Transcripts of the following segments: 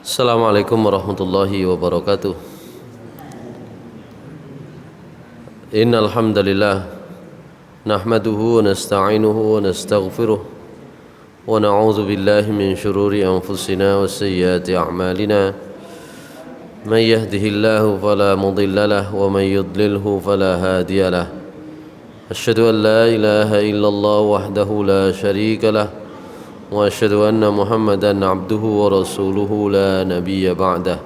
Assalamualaikum warahmatullahi wabarakatuh. Innal hamdalillah nahmaduhu wa nasta'inuhu wa nastaghfiruh wa na'udzu billahi min shururi anfusina wa sayyiati a'malina. Man yahdihillahu fala mudilla lahu wa man yudlilhu fala hadiya lahu. Asyhadu an la ilaha illallah wahdahu la syarika lahu wa asyhadu anna Muhammadan abduhu wa rasuluhu la nabiyya ba'dah.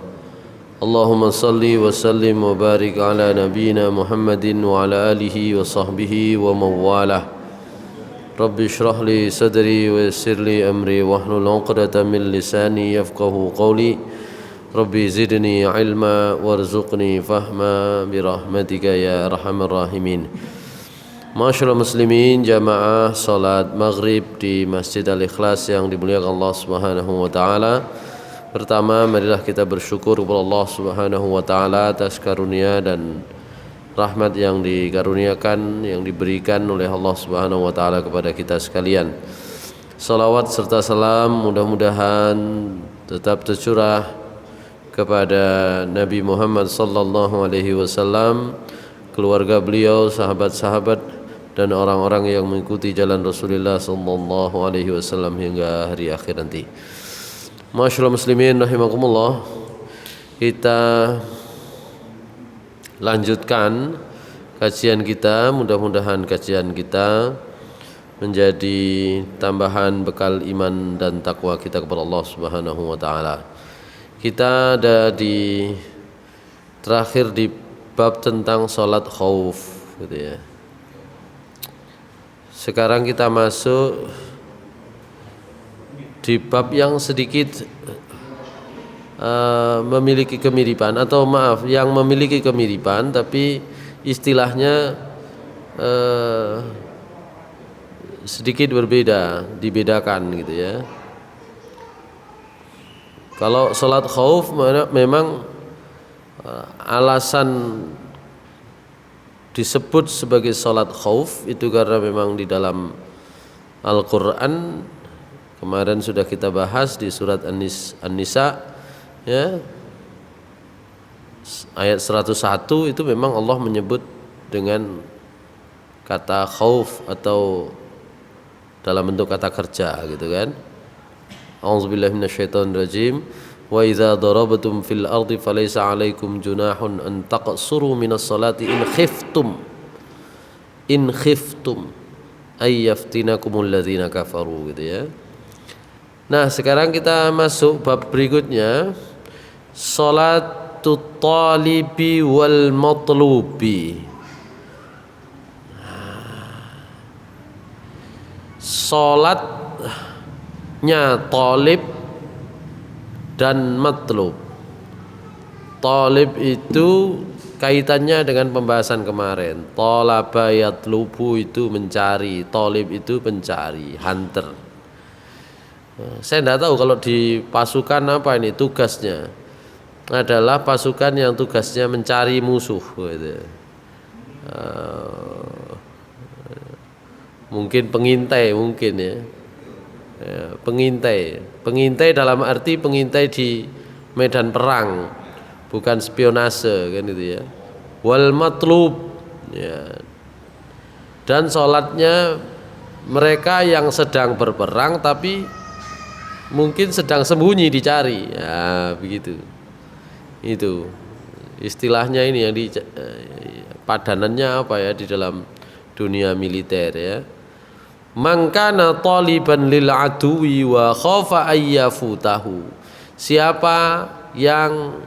Allahumma salli wa sallim wa barik ala nabiyyina Muhammadin wa ala alihi wa sahbihi wa mawalah. Rabbi shrah li sadri wa yassir li amri wahlul 'uqdatam min lisani yafqahu qawli. Rabbi zidni ilma warzuqni fahma birahmatika ya arhamar rahimin. Masyaallah muslimin, jamaah salat maghrib di Masjid Al-Ikhlas yang dimuliakan Allah Subhanahu wa taala. Pertama, marilah kita bersyukur kepada Allah Subhanahu wa taala atas karunia dan rahmat yang dikaruniakan, yang diberikan oleh Allah Subhanahu wa taala kepada kita sekalian. Salawat serta salam mudah-mudahan tetap tercurah kepada Nabi Muhammad sallallahu alaihi wasallam, keluarga beliau, sahabat-sahabat dan orang-orang yang mengikuti jalan Rasulullah sallallahu alaihi wasallam hingga hari akhir nanti. Masyaallah muslimin rahimakumullah. Kita lanjutkan kajian kita, mudah-mudahan kajian kita menjadi tambahan bekal iman dan takwa kita kepada Allah Subhanahu wa taala. Kita ada di terakhir di bab tentang salat khauf gitu ya. Sekarang kita masuk di bab yang sedikit memiliki kemiripan, atau maaf, yang memiliki kemiripan tapi istilahnya sedikit berbeda, dibedakan gitu ya. Kalau salat khauf memang alasan disebut sebagai salat khauf itu karena memang di dalam Al-Qur'an kemarin sudah kita bahas di surat An-Nisa ya, ayat 101 itu memang Allah menyebut dengan kata khauf atau dalam bentuk kata kerja gitu kan. A'udzubillahi minasyaitonirrajim. Wa idza darabtum fil ardi falaysa 'alaikum junahun an taqsuru minas salati in khiftum ay yaftinakumul ladzina kafaru gitu ya. Nah, sekarang kita masuk bab berikutnya, salatut talibi wal matlubi. Salatnya talib dan matlub. Talib itu kaitannya dengan pembahasan kemarin. Talaba yatlubu itu mencari, talib itu pencari, hunter. Saya tidak tahu kalau di pasukan apa ini tugasnya. Adalah pasukan yang tugasnya mencari musuh gitu. Mungkin pengintai mungkin ya. Pengintai dalam arti pengintai di medan perang, bukan spionase kan itu ya. Wal matlub ya. Dan salatnya mereka yang sedang berperang tapi mungkin sedang sembunyi dicari ya, begitu. Itu istilahnya ini yang padanannya apa ya di dalam dunia militer ya. Man kana taliban lil aduwi wa khafa ayyafutahu. Siapa yang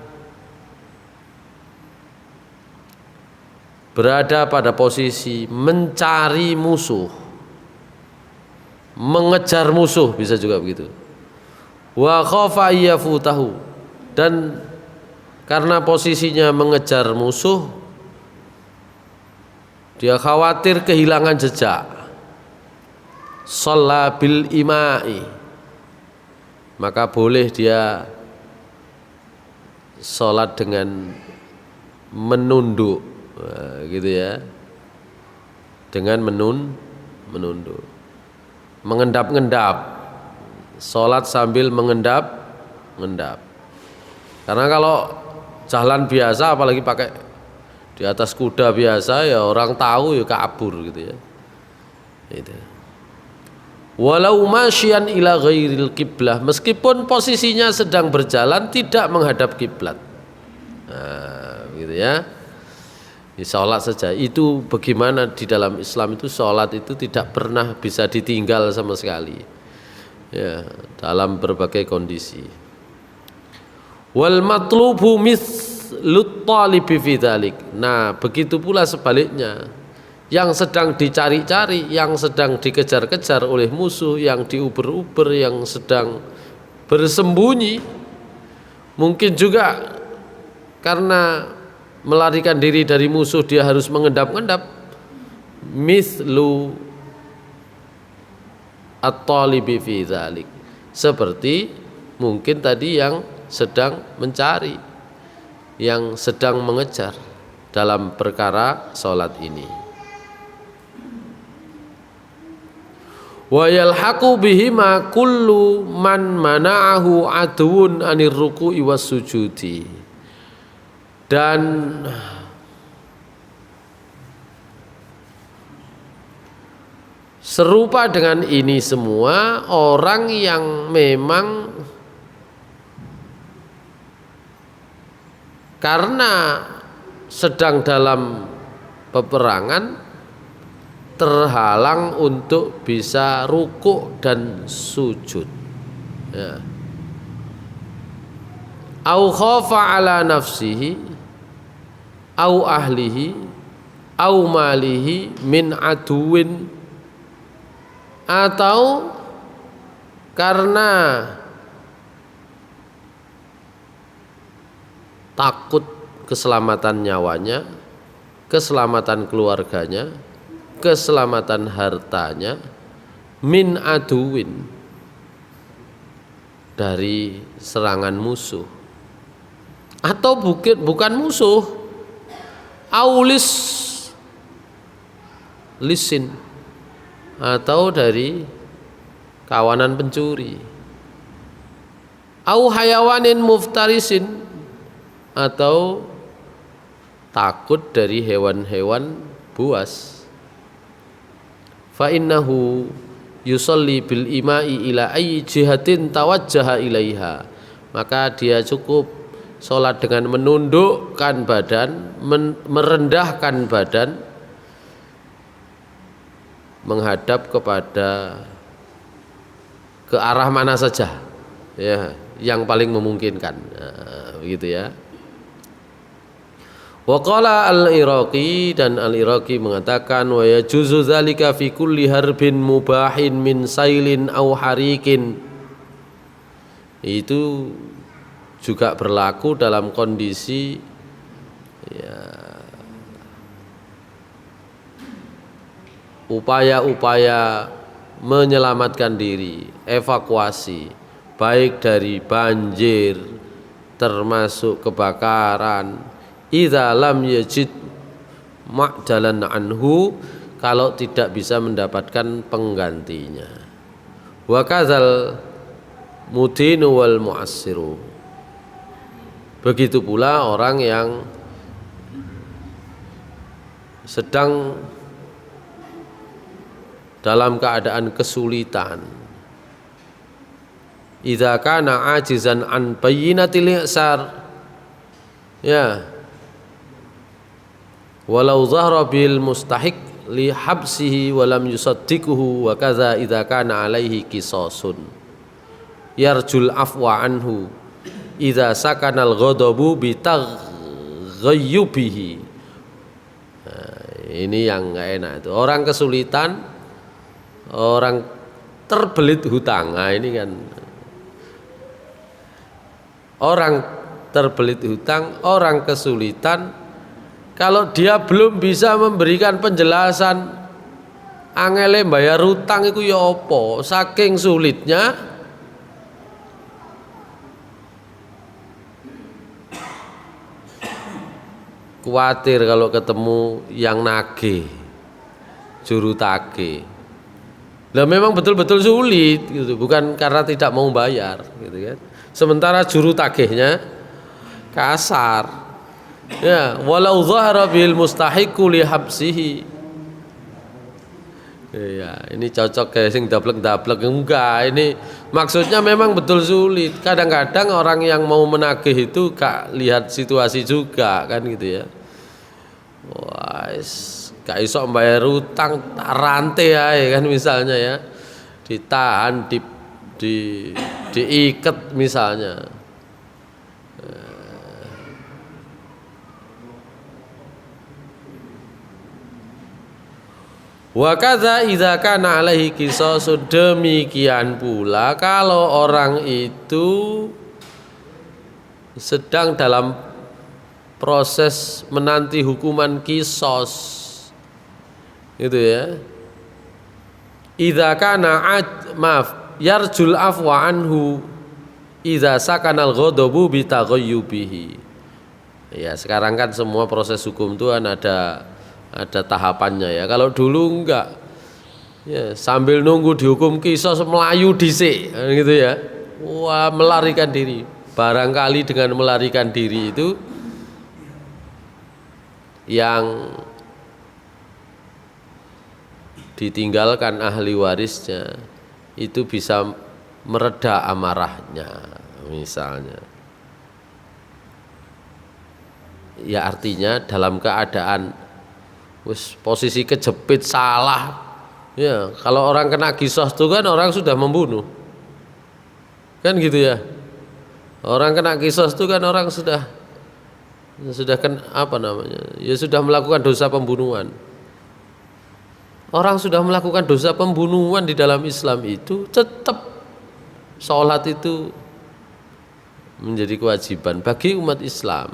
berada pada posisi mencari musuh, mengejar musuh, bisa juga begitu. Wa khafa ayyafutahu, dan karena posisinya mengejar musuh dia khawatir kehilangan jejak. Shalla bil imai, maka boleh dia sholat dengan menunduk gitu ya, dengan menunduk, mengendap-endap, sholat sambil mengendap-endap. Karena kalau jalan biasa apalagi pakai di atas kuda biasa ya orang tahu ya kabur gitu ya. Itu. Walau masyian ila ghairil kiblah, meskipun posisinya sedang berjalan tidak menghadap kiblat. Nah, gitu ya. Sholat saja itu bagaimana di dalam Islam itu sholat itu tidak pernah bisa ditinggal sama sekali ya, dalam berbagai kondisi. Wal matlubu mislut talibi fidzalik. Nah begitu pula sebaliknya, yang sedang dicari-cari, yang sedang dikejar-kejar oleh musuh, yang diuber-uber, yang sedang bersembunyi, mungkin juga karena melarikan diri dari musuh dia harus mengendap-endap, mislu at-talibi fi dzalik, seperti mungkin tadi yang sedang mencari, yang sedang mengejar dalam perkara salat ini. Wa yalhaqu bihima kullu man mana'ahu aduun anir ruku'i was sujudi. Dan serupa dengan ini semua orang yang memang karena sedang dalam peperangan terhalang untuk bisa rukuk dan sujud ya. Au khafa ala nafsihi au ahlihi au malihi min aduwin, atau karena takut keselamatan nyawanya, keselamatan keluarganya, keselamatan hartanya, min aduwin, dari serangan musuh, atau bukan musuh, aulis lisin, atau dari kawanan pencuri, au hayawanin muftarisin, atau takut dari hewan-hewan buas. Fa innahu yusalli bil imai ila ayyi jihatin tawajjaha ilaiha, maka dia cukup sholat dengan menundukkan badan, merendahkan badan, menghadap kepada ke arah mana saja ya, yang paling memungkinkan begitu ya. Wa qala al-Iraqi, dan al-Iraqi mengatakan wa yajuzu dzalika fi kulli harbin mubahin min sailin aw harikin, itu juga berlaku dalam kondisi ya, upaya-upaya menyelamatkan diri, evakuasi, baik dari banjir termasuk kebakaran, idza lam yajid ma'dalan anhu, kalau tidak bisa mendapatkan penggantinya. Wa kadzal mudinu wal mu'assiru, begitu pula orang yang sedang dalam keadaan kesulitan, idza kana ajizan an bayyinatil i'sar ya, walau zahra bil mustahiq li habsihi wa lam yusaddiquhu, wa kadza idza kana alaihi qisasun yarjul afwa anhu idza sakanal ghadabu bi taghayyubihi. Nah, ini yang enggak enak itu, orang kesulitan, orang terbelit hutang. Nah, ini kan orang terbelit hutang, orang kesulitan, kalau dia belum bisa memberikan penjelasan angele bayar hutang itu ya apa, saking sulitnya khawatir kalau ketemu yang nagih, juru tagih. Lah memang betul-betul sulit gitu, bukan karena tidak mau bayar gitu kan. Sementara juru tagihnya kasar. Ya, walau zahara bil mustahiqu li habsihi. Ya, ini cocok kayak sing dablek-dablek enggak. Ini maksudnya memang betul sulit. Kadang-kadang orang yang mau menagih itu gak lihat situasi juga kan gitu ya. Wah, gak iso bayar utang rantai aja kan misalnya ya. Ditahan diikat misalnya. Wa kadza idza kana alaihi qisasun, demikian pula kalau orang itu sedang dalam proses menanti hukuman qisas gitu ya. Idza kana yarjul afwa anhu idza sakanal ghadabu bi taghayyubihi. Ya, sekarang kan semua proses hukum itu kan ada tahapannya ya. Kalau dulu enggak, ya, sambil nunggu dihukum qisas melayu dhisik gitu ya. Wah, melarikan diri. Barangkali dengan melarikan diri itu yang ditinggalkan ahli warisnya itu bisa mereda amarahnya misalnya. Ya artinya dalam keadaan posisi kejepit salah, ya kalau orang kena qisas itu kan orang sudah membunuh, kan gitu ya. Orang kena qisas itu kan orang sudah kan apa namanya, ya sudah melakukan dosa pembunuhan. Orang sudah melakukan dosa pembunuhan di dalam Islam itu tetap sholat itu menjadi kewajiban bagi umat Islam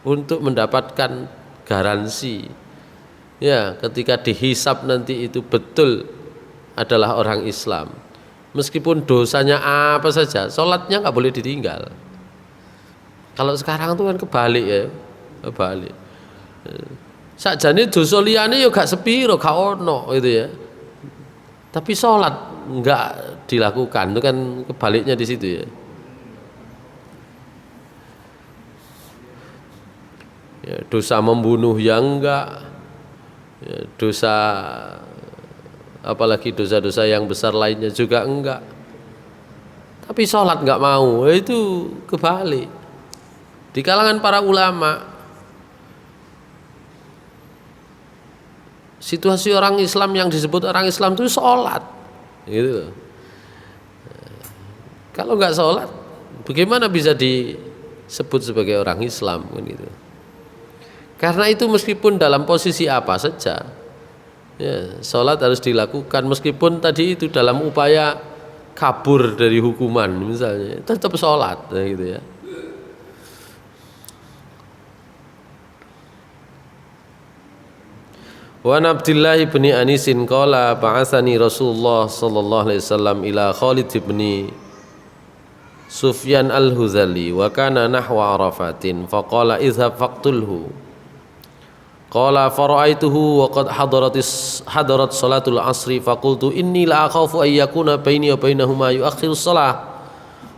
untuk mendapatkan garansi. Ya, ketika dihisab nanti itu betul adalah orang Islam. Meskipun dosanya apa saja, sholatnya nggak boleh ditinggal. Kalau sekarang itu kan kebalik ya, kebalik. Sakjane dosa liyane yo gak sepiro, gak ono gitu ya. Tapi sholat nggak dilakukan, itu kan kebaliknya di situ ya. Ya, dosa membunuh yang enggak. Ya, dosa apalagi dosa-dosa yang besar lainnya juga enggak, tapi sholat enggak mau, itu kebalik. Di kalangan para ulama, situasi orang Islam yang disebut orang Islam itu sholat gitu. Kalau enggak sholat, bagaimana bisa disebut sebagai orang Islam kan gitu. Karena itu meskipun dalam posisi apa saja, ya, sholat harus dilakukan meskipun tadi itu dalam upaya kabur dari hukuman misalnya, tetap sholat gitu ya. Wa Abdullah bin Anis qala ba'atsani Rasulullah sallallahu alaihi wasallam ila Khalid bin Sufyan al-Huzali wa kana nahwa Arafatin faqala idhhab faqtulhu. Qala fara'aituhu wa qad hadarat salatul asri faqultu inni la akhafu ay yakuna baini wa bainahuma yu'akhiru shalah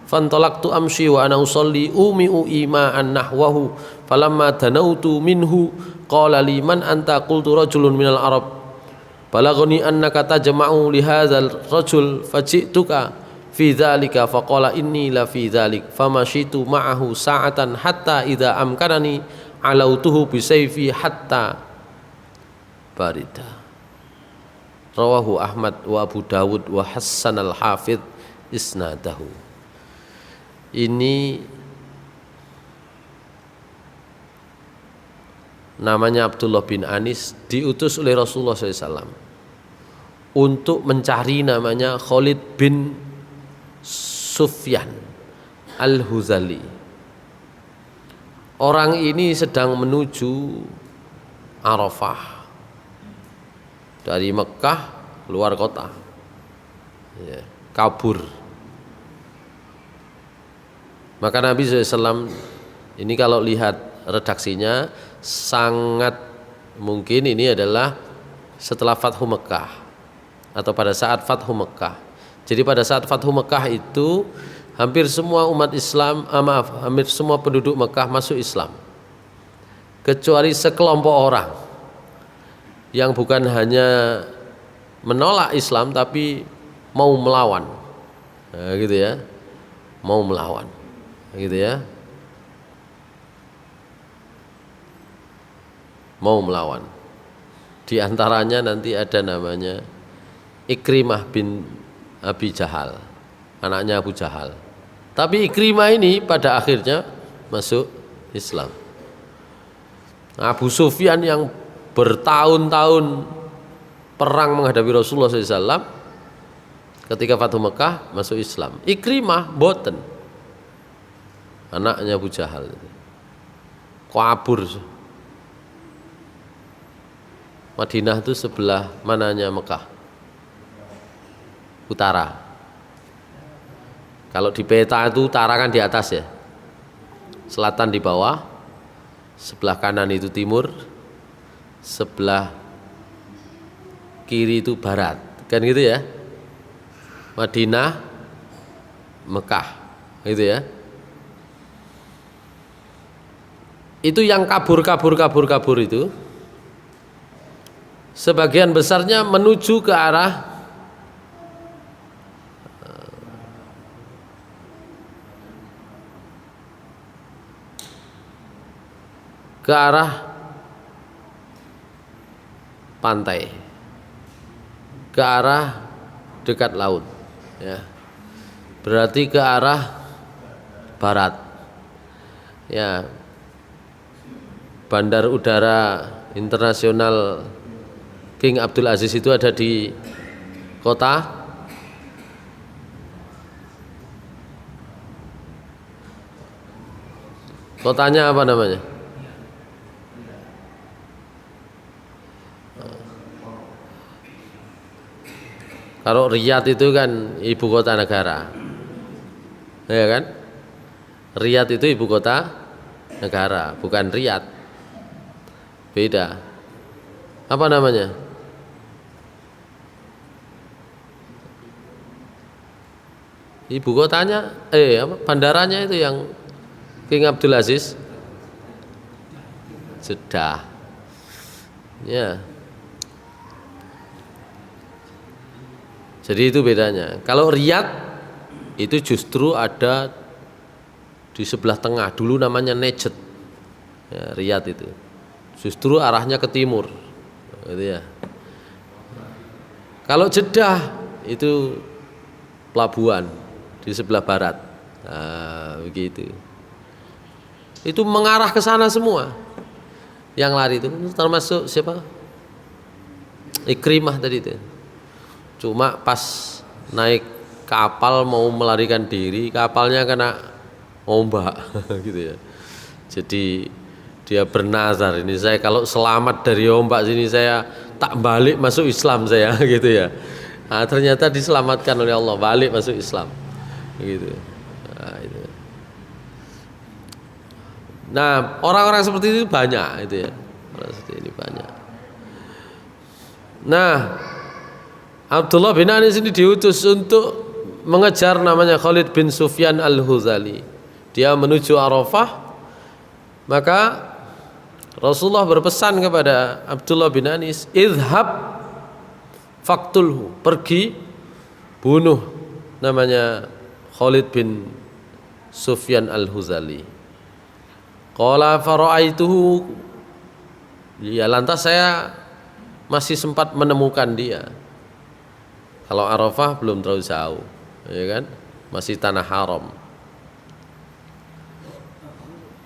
fantalaqtu amshi wa ana usalli umi'u ima'an nahwahu falamma danautu minhu qala li man anta qultu rajulun minal arab balaghani annaka tajma'u li hadzal rajul faji'tuka fi dzalika faqala inni la fi dzalik famashitu ma'ahu sa'atan hatta idza amkanani alautuhu bisayfi hatta barida. Rawahu Ahmad wa Abu Dawud wa Hassan al-Hafidh isnadahu. Ini namanya Abdullah bin Anis, diutus oleh Rasulullah SAW untuk mencari namanya Khalid bin Sufyan al-Huzali. Orang ini sedang menuju Arafah dari Mekah keluar kota, ya, kabur. Maka Nabi SAW ini kalau lihat redaksinya sangat mungkin ini adalah setelah Fathu Mekah atau pada saat Fathu Mekah. Jadi pada saat Fathu Mekah itu hampir semua umat Islam, hampir semua penduduk Mekah masuk Islam, kecuali sekelompok orang yang bukan hanya menolak Islam tapi mau melawan, nah, gitu ya, mau melawan, gitu ya, mau melawan. Di antaranya nanti ada namanya Ikrimah bin Abi Jahal, anaknya Abu Jahal. Tapi Ikrimah ini pada akhirnya masuk Islam. Abu Sufyan yang bertahun-tahun perang menghadapi Rasulullah SAW, ketika Fathu Mekah masuk Islam. Ikrimah boten, anaknya Abu Jahal, kabur. Madinah itu sebelah mananya Mekah? Utara. Kalau di peta itu utara kan di atas ya, selatan di bawah, sebelah kanan itu timur, sebelah kiri itu barat, kan gitu ya. Madinah, Mekah, gitu ya. Itu yang kabur itu, sebagian besarnya menuju ke arah pantai, ke arah dekat laut, ya, berarti ke arah barat, ya. Bandar Udara Internasional King Abdul Aziz itu ada di kotanya apa namanya? Kalau Riyadh itu kan ibu kota negara, ya kan? Riyadh itu ibu kota negara, bukan Riyadh, beda. Apa namanya? Ibu kotanya, bandaranya itu yang King Abdul Aziz, Jeddah, ya. Jadi itu bedanya. Kalau Riyadh itu justru ada di sebelah tengah, dulu namanya Najd, ya, Riyadh itu justru arahnya ke timur, gitu ya. Kalau Jeddah itu pelabuhan di sebelah barat, nah, begitu. Itu mengarah ke sana semua. Yang lari itu termasuk siapa? Ikrimah tadi itu. Cuma pas naik kapal mau melarikan diri, kapalnya kena ombak gitu ya. Jadi dia bernazar, ini saya kalau selamat dari ombak sini saya tak balik masuk Islam saya gitu ya. Nah, ternyata diselamatkan oleh Allah, balik masuk Islam gitu. Nah, itu. Nah, orang-orang seperti itu banyak itu ya. Orang seperti ini banyak. Nah, Abdullah bin Anis ini diutus untuk mengejar namanya Khalid bin Sufyan al-Huzali. Dia menuju Arafah, maka Rasulullah berpesan kepada Abdullah bin Anis, idhab faktulhu, pergi bunuh namanya Khalid bin Sufyan al-Huzali. Qala fara'aituhu, ya lantas saya masih sempat menemukan dia. Kalau Arafah belum terlalu jauh, ya kan? Masih tanah haram.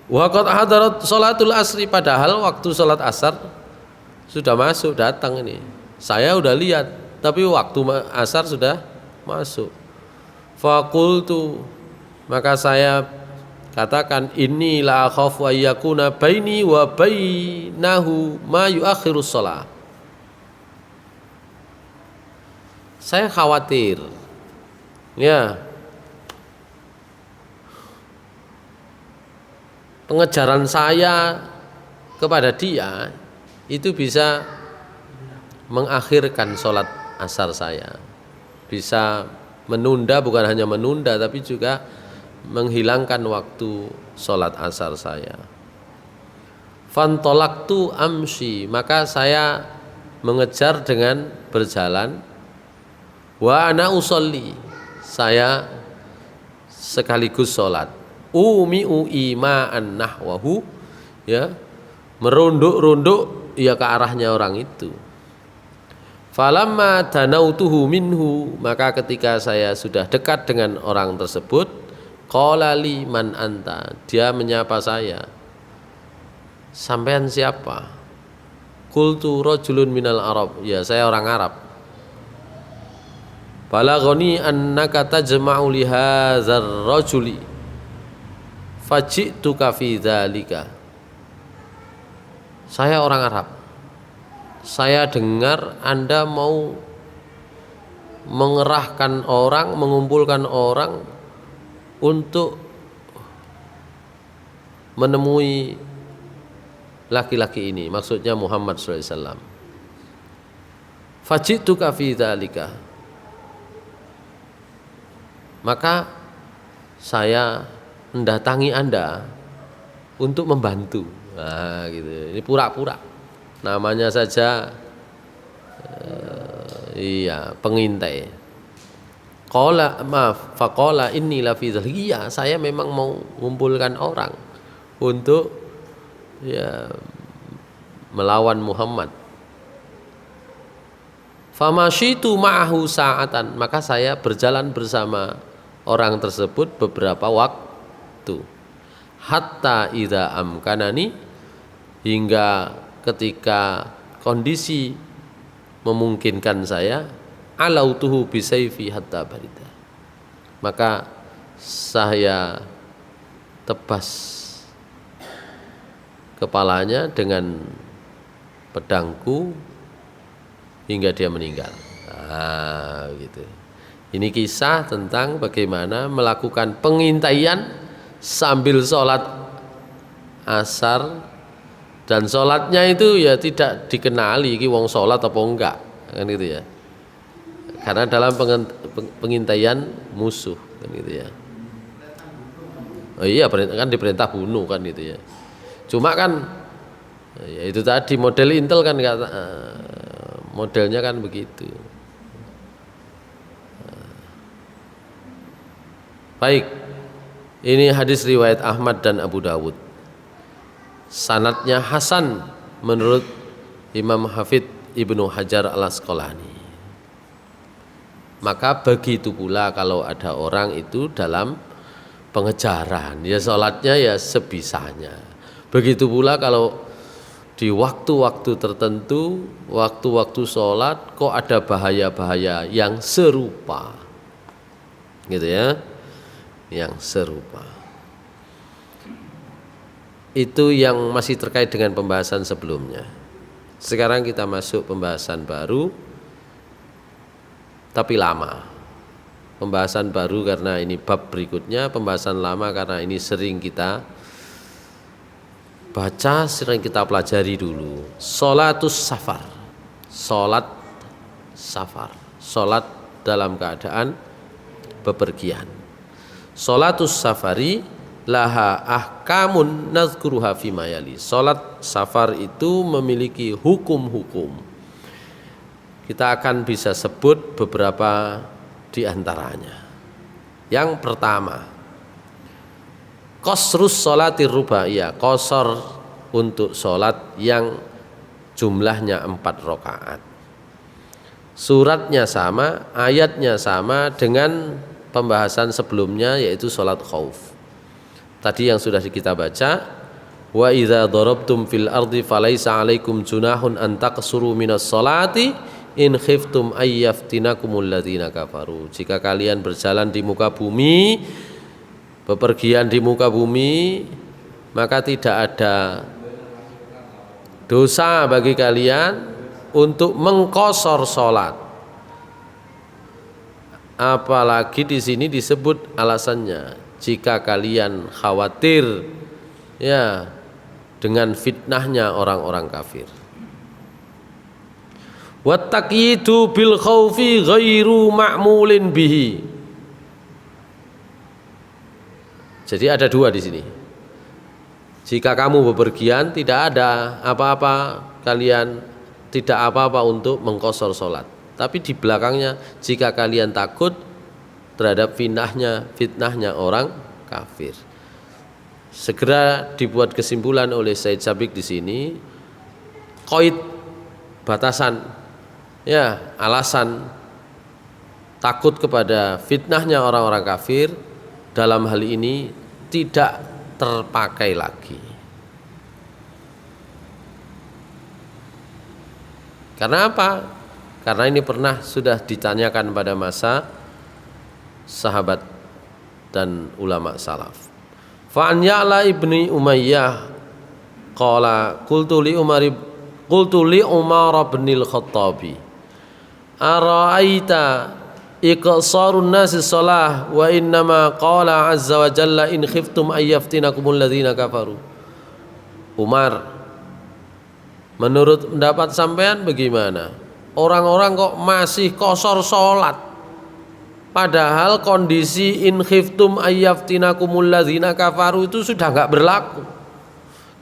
Wa qad hadarat sholatul asri, padahal waktu sholat asar sudah masuk, datang ini. Saya udah lihat, tapi waktu asar sudah masuk. Faqultu, maka saya katakan, inni la akhafu ayyakuna baini wa bainahu ma yuakhirus shalah. Saya khawatir, ya, pengejaran saya kepada dia itu bisa mengakhirkan sholat asar saya, bisa menunda, bukan hanya menunda tapi juga menghilangkan waktu sholat asar saya. Fantolaktu amsi, maka saya mengejar dengan berjalan. Wa ana usolli, saya sekaligus sholat. Umi'u ima'an nahwahu, ya, merunduk-runduk ya ke arahnya orang itu. Falamma danautuhu minhu, maka ketika saya sudah dekat dengan orang tersebut, qala li man anta, dia menyapa saya, sampean siapa? Qultu rajulun minal Arab, ya saya orang Arab. Balaghani annaka tajma'u li hadzal rajuli faji'tuka fi dzalika. Saya orang Arab. Saya dengar Anda mau mengerahkan orang, mengumpulkan orang untuk menemui laki-laki ini, maksudnya Muhammad SAW. Faji'tuka fi dzalika, maka saya mendatangi Anda untuk membantu. Nah, gitu. Ini pura-pura. Namanya saja iya, pengintai. Faqala inni la fi dzalika. Iya, saya memang mau mengumpulkan orang untuk ya melawan Muhammad. Famasyitu ma'ahu sa'atan, maka saya berjalan bersama orang tersebut beberapa waktu. Hatta idza amkanani, hingga ketika kondisi memungkinkan saya, alautuhu bisayfi hatta barida, maka saya tebas kepalanya dengan pedangku hingga dia meninggal. Nah, gitu. Ini kisah tentang bagaimana melakukan pengintaian sambil sholat asar, dan sholatnya itu ya tidak dikenali iki wong sholat apa enggak, kan gitu ya. Karena dalam pengintaian musuh, kan gitu ya. Oh iya, kan diperintah bunuh, kan gitu ya. Cuma kan ya itu tadi model Intel kan kata, modelnya kan begitu. Baik, ini hadis riwayat Ahmad dan Abu Dawud. Sanadnya hasan menurut Imam Hafidz Ibnu Hajar al-Asqalani. Maka begitu pula kalau ada orang itu dalam pengejaran, ya sholatnya ya sebisanya. Begitu pula kalau di waktu-waktu tertentu, waktu-waktu sholat kok ada bahaya-bahaya yang serupa, gitu ya, yang serupa. Itu yang masih terkait dengan pembahasan sebelumnya. Sekarang kita masuk pembahasan baru, tapi lama. Pembahasan baru karena ini bab berikutnya, pembahasan lama karena ini sering kita baca, sering kita pelajari dulu. Sholatus safar, sholat safar, sholat dalam keadaan bepergian. Sholatus safari laha ahkamun nazkuruha fima yali. Sholat safar itu memiliki hukum-hukum. Kita akan bisa sebut beberapa di antaranya. Yang pertama, qasrus sholatir rubaiyah, qasar untuk sholat yang jumlahnya 4 rakaat. Suratnya sama, ayatnya sama dengan pembahasan sebelumnya, yaitu sholat khauf. Tadi yang sudah kita baca, wa idza darabtum fil ardi falaisa 'alaikum junahun an taqsuru minas sholati in khiftum ayyaftinakumul ladzina kafaru. Jika kalian berjalan di muka bumi, bepergian di muka bumi, maka tidak ada dosa bagi kalian untuk mengqasar salat. Apalagi di sini disebut alasannya, jika kalian khawatir ya dengan fitnahnya orang-orang kafir. Wattaqidu bil khaufi ghairu ma'mulin bihi. Jadi ada dua di sini. Jika kamu bepergian tidak ada apa-apa, kalian tidak apa-apa untuk mengqashar sholat. Tapi di belakangnya, jika kalian takut terhadap fitnahnya orang kafir. Segera dibuat kesimpulan oleh Said Sabiq di sini, qaid, batasan, ya, alasan takut kepada fitnahnya orang-orang kafir dalam hal ini tidak terpakai lagi. Karena apa? Karena ini pernah sudah ditanyakan pada masa sahabat dan ulama salaf. Fa'an Ya'la ibni Umayyah qala qultu li Umar bin al-Khattabi ara'aita iqsarun nasi shalah wa innama qala azza wa jalla in khiftum ayyaftinakumul ladzina kafaru. Umar, menurut pendapat sampean bagaimana? Orang-orang kok masih qashar salat, padahal kondisi in khiftum ayyaftinakumul ladzina kafaru itu sudah enggak berlaku.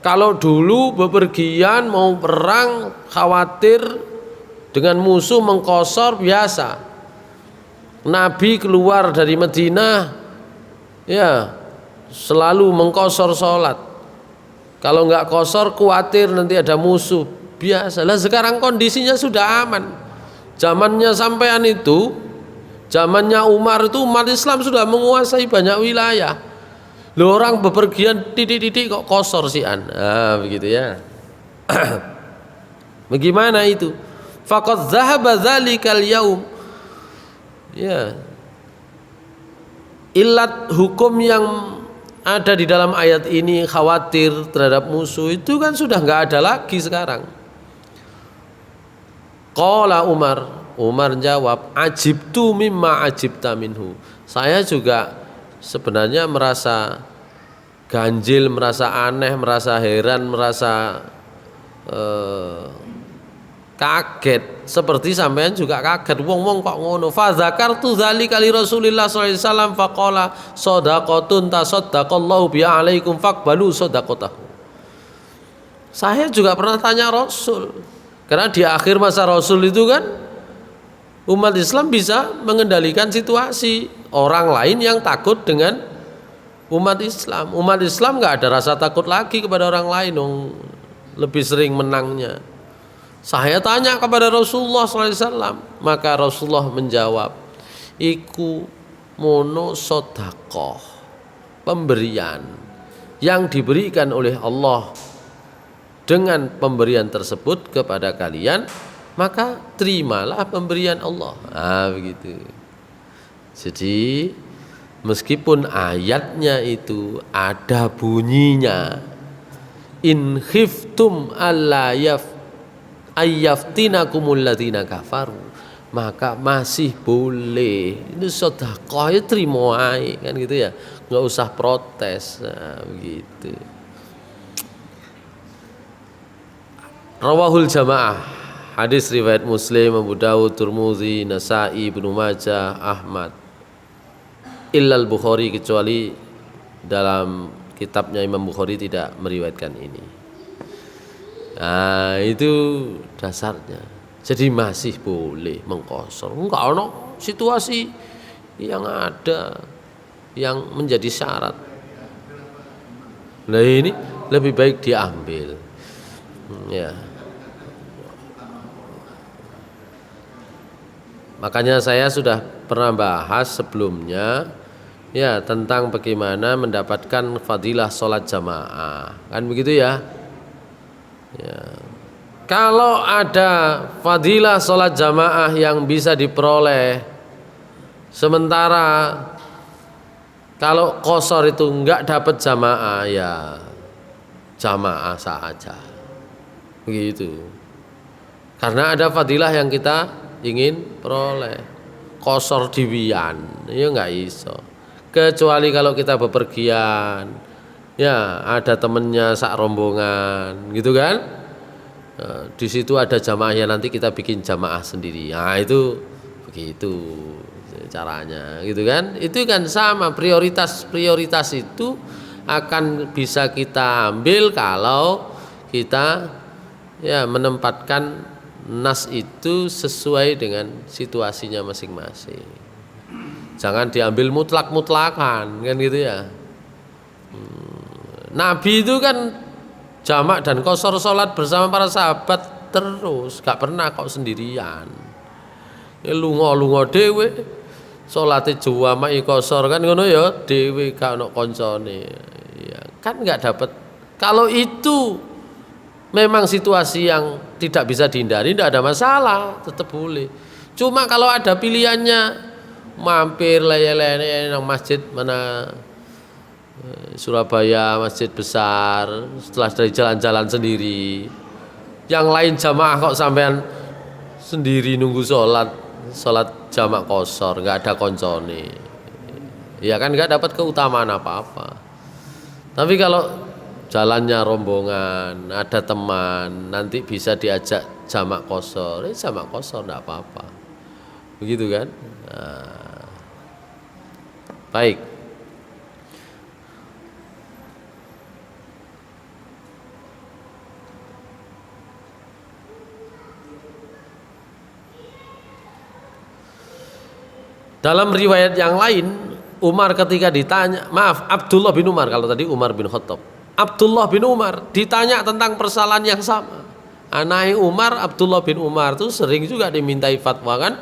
Kalau dulu bepergian mau perang khawatir dengan musuh mengqashar biasa. Nabi keluar dari Madinah ya selalu mengqashar salat. Kalau enggak qashar khawatir nanti ada musuh, biasa. Lah sekarang kondisinya sudah aman. Zamannya sampean itu, zamannya Umar itu umat Islam sudah menguasai banyak wilayah. Loh, orang bepergian titik-titik kok qashar sian. Begitu ya. Bagaimana itu? Faqad dzahaba dzalikal yaum. Ya. Ilat hukum yang ada di dalam ayat ini, khawatir terhadap musuh, itu kan sudah enggak ada lagi sekarang. Qala Umar jawab, ajibtu mimma ajibta minhu. Saya juga sebenarnya merasa ganjil, merasa aneh, merasa heran, merasa kaget, seperti sampean juga kaget. Wong kok ngono. Fa zakartu dzalika li Rasulillah sallallahu alaihi wasallam faqala shadaqatun tasaddaqallahu bi alaikum faqbalu shadaqatahu. Saya juga pernah tanya Rasul, karena di akhir masa Rasul itu kan umat Islam bisa mengendalikan situasi. Orang lain yang takut dengan umat Islam. Umat Islam nggak ada rasa takut lagi kepada orang lain, lebih sering menangnya. Saya tanya kepada Rasulullah SAW, maka Rasulullah menjawab, iku mono sodakoh, pemberian yang diberikan oleh Allah. Dengan pemberian tersebut kepada kalian, maka terimalah pemberian Allah. Begitu. Jadi meskipun ayatnya itu ada bunyinya, in khiftum alla ayyaftinakumul ladzina kafaru, maka masih boleh. Ini sedekah ya terima ae, kan gitu ya. Enggak usah protes. Begitu. Rawahul jamaah, hadis riwayat Muslim, Abu Dawud, Tirmidzi, Nasa'i, Ibnu Majah, Ahmad. Illal Bukhari, kecuali dalam kitabnya Imam Bukhari tidak meriwayatkan ini. Itu dasarnya. Jadi masih boleh mengqashar. Enggak ada situasi yang ada yang menjadi syarat. Nah ini lebih baik diambil. Ya. Makanya saya sudah pernah bahas sebelumnya ya tentang bagaimana mendapatkan fadilah sholat jamaah, kan begitu ya. Ya. Kalau ada fadilah sholat jamaah yang bisa diperoleh, sementara kalau qashar itu enggak dapat jamaah, ya jamaah saja, begitu. Karena ada fadilah yang kita ingin peroleh, qashar diwian, ya enggak iso. Kecuali kalau kita bepergian, ya ada temennya sak rombongan, gitu kan? Di situ ada jamaahnya, nanti kita bikin jamaah sendiri. Nah itu begitu. caranya gitu kan. Itu kan sama, prioritas itu akan bisa kita ambil kalau kita ya menempatkan nas itu sesuai dengan situasinya masing-masing. Jangan diambil mutlak-mutlakan kan gitu ya. Nabi itu kan jamak dan qashar salat bersama para sahabat terus, gak pernah kok sendirian. Ya lunga-lunga dhewe, salate jamak qashar kan ngono ya dhewe gak ono koncone. Ya, kan gak dapat. Kalau itu memang situasi yang tidak bisa dihindari, tidak ada masalah, tetap boleh. Cuma kalau ada pilihannya mampir leye-leye nang masjid mana Surabaya, masjid besar, setelah dari jalan-jalan sendiri, yang lain jamaah kok sampean sendiri nunggu sholat jamak qashar, nggak ada koncone, ya kan nggak dapat keutamaan apa-apa. Tapi kalau jalannya rombongan, ada teman, nanti bisa diajak jamak qashar, jamak qashar nggak apa-apa, begitu kan? Nah, baik. Dalam riwayat yang lain, Umar ketika ditanya, Abdullah bin Umar, kalau tadi Umar bin Khattab, Abdullah bin Umar ditanya tentang persalahan yang sama. Anaknya Umar, Abdullah bin Umar itu sering juga dimintai fatwa kan.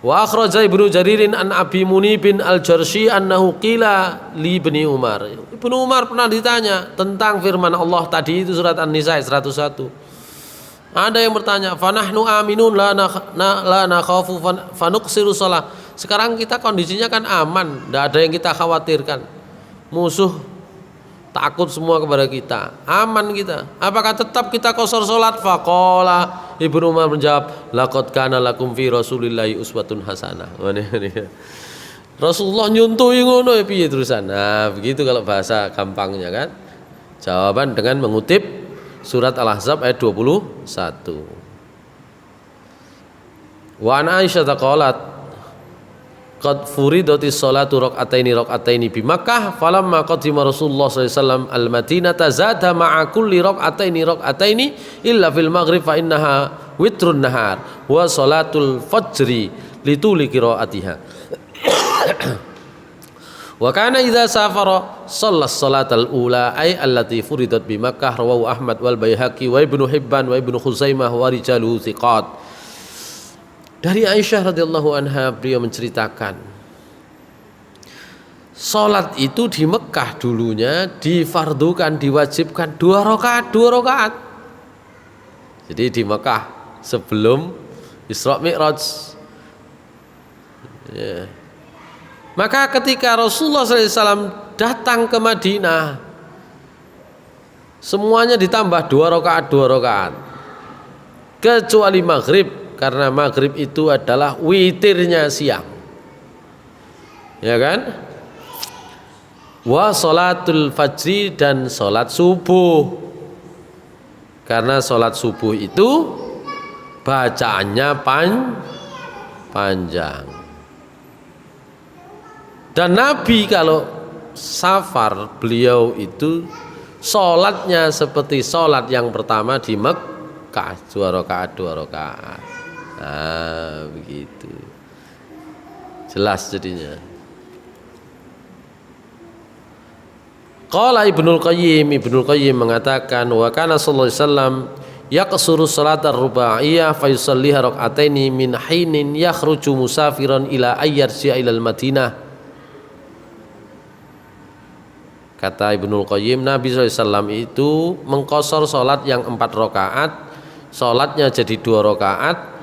Wa akhraja Ibnu Jaririn an Abi Munib bin Al-Jarshi annahu qila li ibni Umar. Ibnu Umar pernah ditanya tentang firman Allah tadi itu surat An-Nisa 101. Ada yang bertanya, fanahnu aminun la nakhafu fanuqsiru shalah. Sekarang kita kondisinya kan aman, tidak ada yang kita khawatirkan. Musuh takut semua kepada kita, aman kita. Apakah tetap kita qashar salat? Faqala, Ibnu Umar menjawab, laqad kana lakum fi Rasulillahi uswatun hasanah. Rasulullah nyuntui ngono ya piye terusan. Nah, begitu kalau bahasa gampangnya kan. Jawaban dengan mengutip surat Al-Ahzab ayat 21. Wa an Aisyah qalat qad furidatis salatu raq'ataini bi Makkah falamma qadima Rasulullah sallallahu alaihi wasallam al-Madinata zada ma'a kulli raq'ataini illa fil maghrib fa innaha witrun nahar wa salatul fajri lituli qiraatiha. Wa kana idza safara shalla as-salatal ula ay allati furidat bi Makkah rawahu Ahmad wal Baihaqi wa Ibnu Hibban wa Ibnu Khuzaimah wa rijaluhu thiqat. Dari Aisyah radhiyallahu anha beliau menceritakan salat itu di Mekah dulunya difardukan, diwajibkan 2 rakaat. Jadi di Mekah sebelum Isra Mi'raj. Ya. Maka ketika Rasulullah SAW datang ke Madinah, semuanya ditambah 2 rakaat, kecuali maghrib, karena maghrib itu adalah witirnya siang, ya kan? Wa sholatul fajri, dan sholat subuh, karena sholat subuh itu bacaannya panjang. Dan Nabi kalau safar, beliau itu sholatnya seperti sholat yang pertama di Mekah, 2 rakaat. Nah, begitu. Jelas jadinya. Qala Ibnul Qayyim mengatakan, wa kana sallallahu alaihi wasallam yaqsuru salatar rubaiyah fa yusalliha rak'ataini min hinin yakhruju musafiran ila ayyarji'a ilal Madinah. Kata Ibnul Qayyim, Nabi SAW itu mengqashar sholat yang 4 rakaat, sholatnya jadi 2 rakaat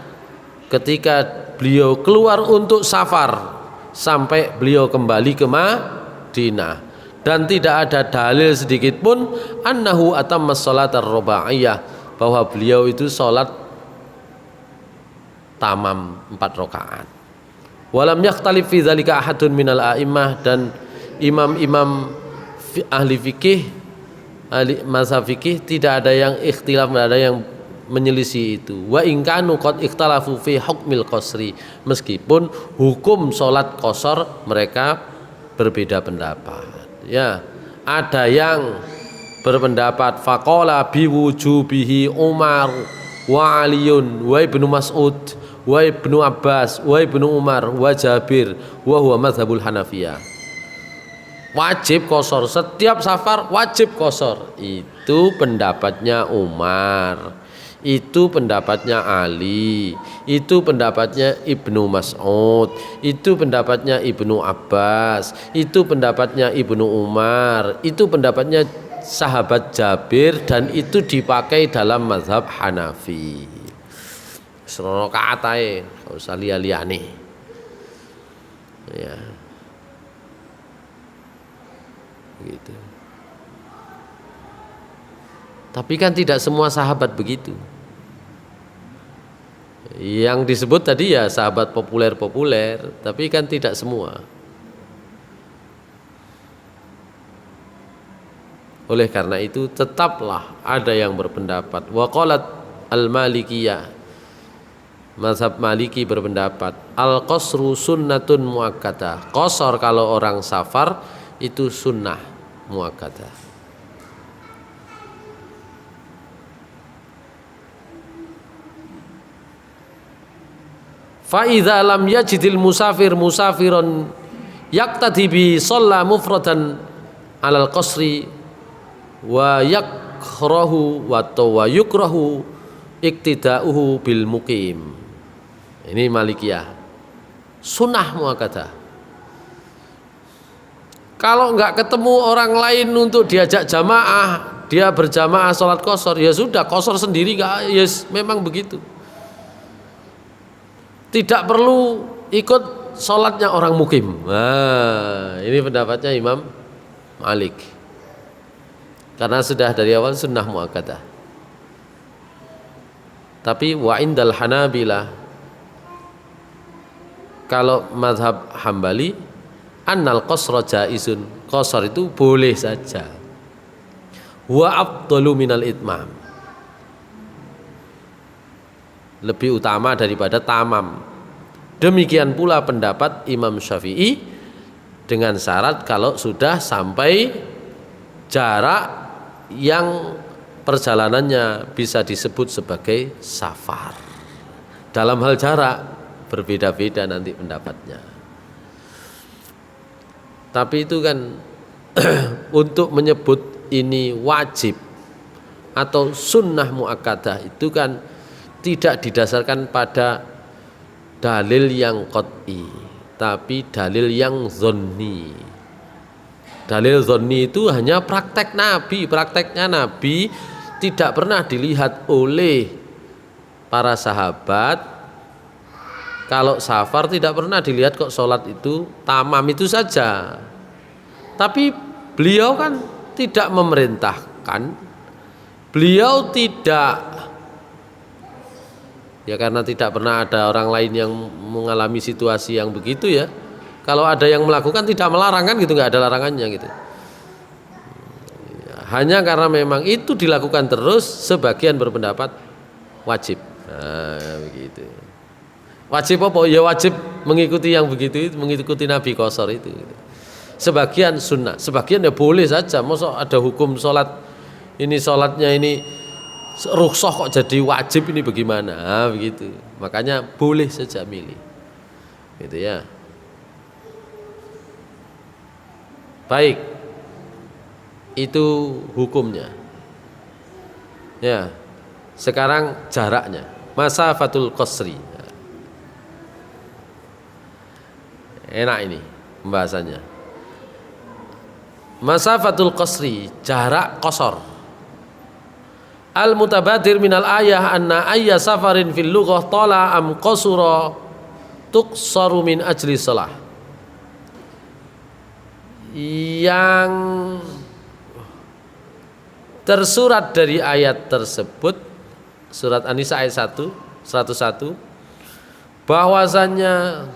ketika beliau keluar untuk safar sampai beliau kembali ke Madinah. Dan tidak ada dalil sedikit pun annahu atamma sholat ar-rubaiyah, bahwa beliau itu sholat tamam 4 rakaat. Walam yakhtalif fi dzalika ahadun minal a'immah, dan imam-imam ahli fikih, ahli mazhab fikih tidak ada yang ikhtilaf, tidak ada yang menyelisih itu. Wa in kanu qad ikhtalafu fi hukmil qasri, meskipun hukum salat qasar mereka berbeda pendapat. Ya, ada yang berpendapat faqala biwujubihi Umar wa Aliun wa Ibnu Mas'ud wa Ibnu Abbas wa Ibnu Umar wa Jabir wa huwa mazhabul Hanafiyah. Wajib qasar, setiap safar wajib qasar. Itu pendapatnya Umar, itu pendapatnya Ali, itu pendapatnya Ibnu Mas'ud, itu pendapatnya Ibnu Abbas, itu pendapatnya Ibnu Umar, itu pendapatnya sahabat Jabir, dan itu dipakai dalam mazhab Hanafi. Serono katae, gak usah liya-liyane. Ya. Gitu. Tapi kan tidak semua sahabat begitu. Yang disebut tadi ya sahabat populer-populer, tapi kan tidak semua. Oleh karena itu tetaplah ada yang berpendapat. Wa qalat al-Malikiyah, mazhab Maliki berpendapat al-qasru sunnatun muakkadah. Qasar kalau orang safar itu sunnah muakkadah. Fa idza lam yajidil musafir musafiron yaqtadi bi shalla mufradan alal qasri wa yakrahu wa yukrahu iktidauhu bil muqim. Ini Malikiyah. Sunnah muakkadah. Kalau enggak ketemu orang lain untuk diajak jamaah, dia berjamaah sholat qasar, ya sudah qasar sendiri, enggak, yes, memang begitu. Tidak perlu ikut sholatnya orang mukim. Nah, ini pendapatnya Imam Malik. Karena sudah dari awal sunnah muakkadah. Tapi wa indal Hanabilah, kalau mazhab Hambali, annal qasra jaizun, qasar itu boleh saja. Wa afdalu minal itmam, lebih utama daripada tamam. Demikian pula pendapat Imam Syafi'i, dengan syarat kalau sudah sampai jarak yang perjalanannya bisa disebut sebagai safar. Dalam hal jarak berbeda-beda nanti pendapatnya. Tapi itu kan untuk menyebut ini wajib atau sunnah muakkadah itu kan tidak didasarkan pada dalil yang qat'i, tapi dalil yang zonni. Dalil zonni itu hanya praktek Nabi. Prakteknya Nabi tidak pernah dilihat oleh para sahabat. Kalau safar tidak pernah dilihat kok sholat itu tamam itu saja. Tapi beliau kan tidak memerintahkan, beliau tidak, ya karena tidak pernah ada orang lain yang mengalami situasi yang begitu ya. Kalau ada yang melakukan tidak melarang kan gitu, nggak ada larangannya gitu. Hanya karena memang itu dilakukan terus, sebagian berpendapat wajib. Nah, begitu. Wajib apa? Ya wajib mengikuti yang begitu itu, mengikuti Nabi qasar itu. Sebagian sunnah, sebagian ya boleh saja. Masa ada hukum sholat ini, sholatnya ini rukhsah kok jadi wajib, ini bagaimana? Nah, begitu. Makanya boleh saja milih. Gitu ya. Baik. Itu hukumnya. Ya. Sekarang jaraknya. Masafatul qasri. Enak ini pembahasannya. Masafatul qasri, jarak qasar. Al mutabadir minal ayah anna ayya safarin fil lughah tala am qasura tuqsaru min ajli salah. Yang tersurat dari ayat tersebut, surat An-Nisa ayat 101, bahwasannya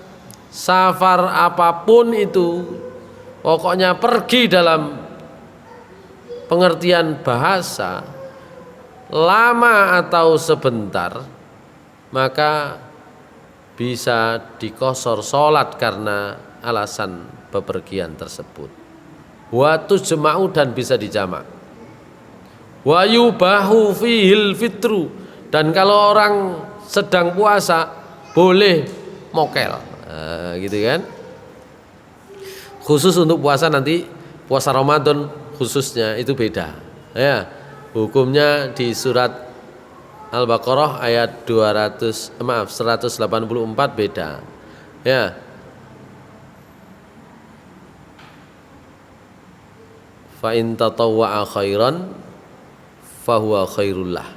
safar apapun itu, pokoknya pergi dalam pengertian bahasa, lama atau sebentar, maka bisa dikosor sholat karena alasan bepergian tersebut. Wa tujma'u, dan bisa dijamak. Wa yubahu fihil fitru, dan kalau orang sedang puasa boleh mokel, gitu kan. Khusus untuk puasa nanti, puasa Ramadan khususnya itu beda. Ya, hukumnya di surat Al-Baqarah ayat 184 beda. Ya. Fa in tatawwa'a khairan fahuwa khairullah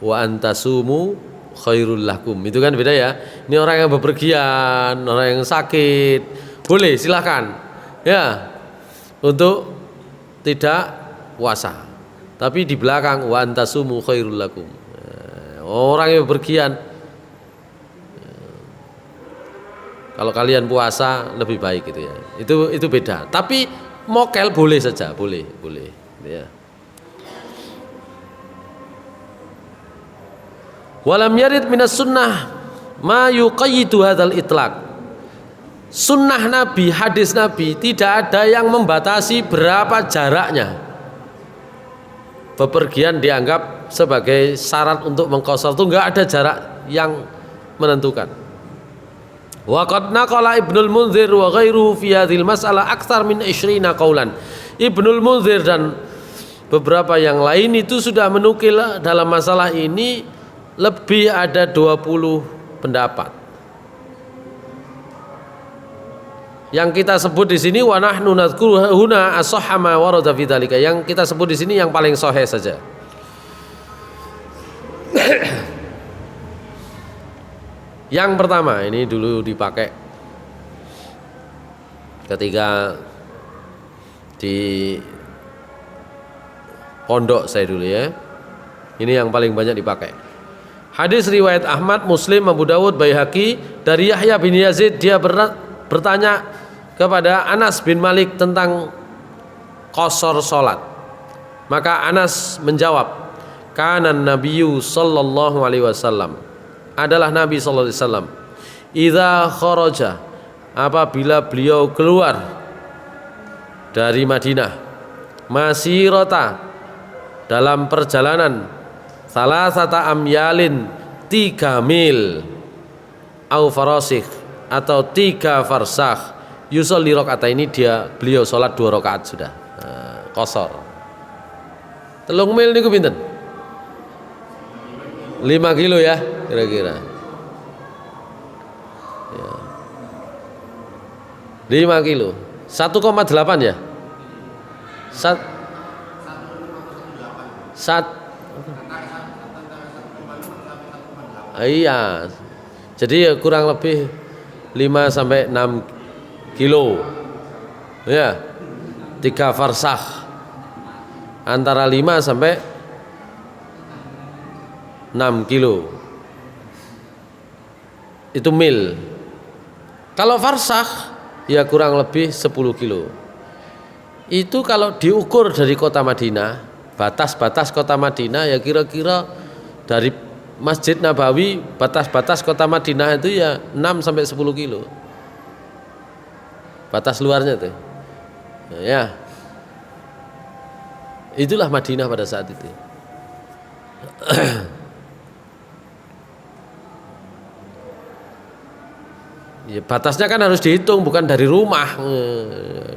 wa antasumu khairul lakum. Itu kan beda ya. Ini orang yang bepergian, orang yang sakit, boleh silahkan ya untuk tidak puasa. Tapi di belakang wa antasumu khairul lakum. Orang yang bepergian, kalau kalian puasa lebih baik gitu ya. Itu beda. Tapi mokel boleh saja, boleh ya. Walam yarid minas sunnah ma yuqayyidu hadzal itlaq. Sunnah Nabi, hadis Nabi tidak ada yang membatasi berapa jaraknya. Bepergian dianggap sebagai syarat untuk mengqashar, itu enggak ada jarak yang menentukan. Wa qad naqala Ibnul Munzir wa ghairuhu fi hadhil mas'alah aktsar min 20 qaulan. Ibnul Munzir dan beberapa yang lain itu sudah menukil dalam masalah ini lebih ada 20 pendapat. Yang kita sebut di sini wa nahnu nadhkuru huna as-sahha ma warada fi dzalika. Yang kita sebut di sini yang paling sahih saja. Yang pertama, ini dulu dipakai ketika di pondok saya dulu ya. Ini yang paling banyak dipakai. Hadis riwayat Ahmad, Muslim, Abu Dawud, Baihaqi dari Yahya bin Yazid, dia bertanya kepada Anas bin Malik tentang qashar salat. Maka Anas menjawab, kanan Nabiyyu sallallahu alaihi wasallam, adalah Nabi sallallahu alaihi wasallam, idza kharaja, apabila beliau keluar dari Madinah, masirata, dalam perjalanan salasata amyalin, 3 mil, au farasik, atau 3 farsakh, yusolli rakaat, ini beliau sholat 2 rakaat sudah. Qashar. 3 mil niku pinten? 5 kilo ya kira-kira. Ya. 5 kilo. 1,8 ya? Iya. Jadi ya kurang lebih 5 sampai 6 kilo. Ya. 3 farsakh. Antara 5 sampai 6 kilo. Itu mil. Kalau farsakh ya kurang lebih 10 kilo. Itu kalau diukur dari kota Madinah, batas-batas kota Madinah ya kira-kira dari Masjid Nabawi, batas-batas kota Madinah itu ya 6 sampai 10 kilo. Batas luarnya tuh. Ya. Itulah Madinah pada saat itu. Ya, batasnya kan harus dihitung, bukan dari rumah.